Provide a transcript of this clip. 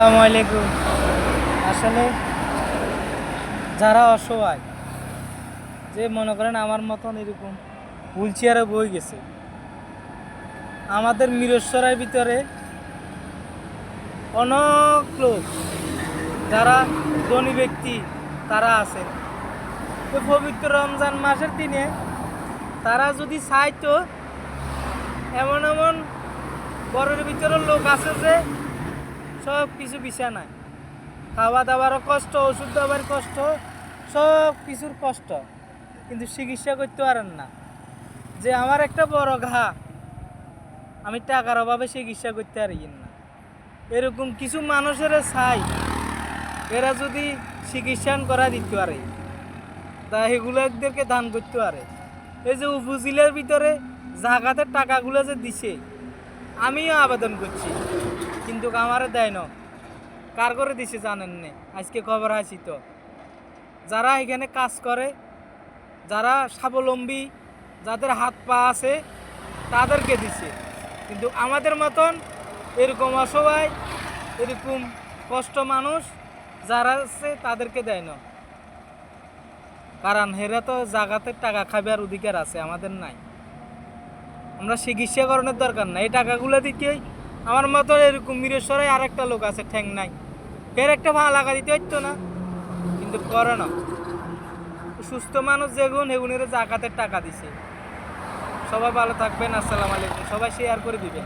আসসালামু আলাইকুম। আসলে যারা অসহায়, যে মনে করেন আমার মতন এরকম হুইল চেয়ারে বই গেছে, আমাদের মিরসরাই ভিতরে অনেক লোক যারা ধনী ব্যক্তি তারা আছে। তো পবিত্র রমজান মাসের দিনে তারা যদি চাইতো, এমন এমন ঘরের ভিতরে লোক আছে যে সব কিছু বিছানায়, খাওয়া দাওয়ারও কষ্ট, ওষুধ দেওয়ার কষ্ট, সব কিছুর কষ্ট, কিন্তু চিকিৎসা করতে পারেন না। যে আমার একটা বড় ঘা, আমি টাকার অভাবে চিকিৎসা করতে পারি না, এরকম কিছু মানুষের চাই এরা যদি চিকিৎসা করা দিতে পারে, তা এগুলোদেরকে দান করতে পারে। এই যে উপজেলার ভিতরে জাগাতের টাকাগুলো যে দিছে, আমিও আবেদন করছি, কিন্তু আমারে দেয় না। কার করে দিছে জানেন না? আজকে খবর আছি তো, যারা এখানে কাজ করে, যারা স্বাবলম্বী, যাদের হাত পা আছে, তাদেরকে দিছে। কিন্তু আমাদের মতন এরকম অসহায়, এরকম কষ্ট মানুষ যারা আছে তাদেরকে দেয় না। কারণ হেরা তো জাগাতের টাকা খাবার অধিকার আছে, আমাদের নাই। আমরা চিকিৎসা করানোর দরকার নাই, এই টাকাগুলো দিকেই আমার মতো এরকম মিরেশ্বরে আরেকটা লোক আছে ঠ্যাং নাই, ফের একটা ভালো লাগা দিতে হইতো না, কিন্তু করে না। সুস্থ মানুষ যেগুন এগুনের জাকাতের টাকা দিছে। সবাই ভালো থাকবেন। আসসালামু আলাইকুম। সবাই শেয়ার করে দিবেন।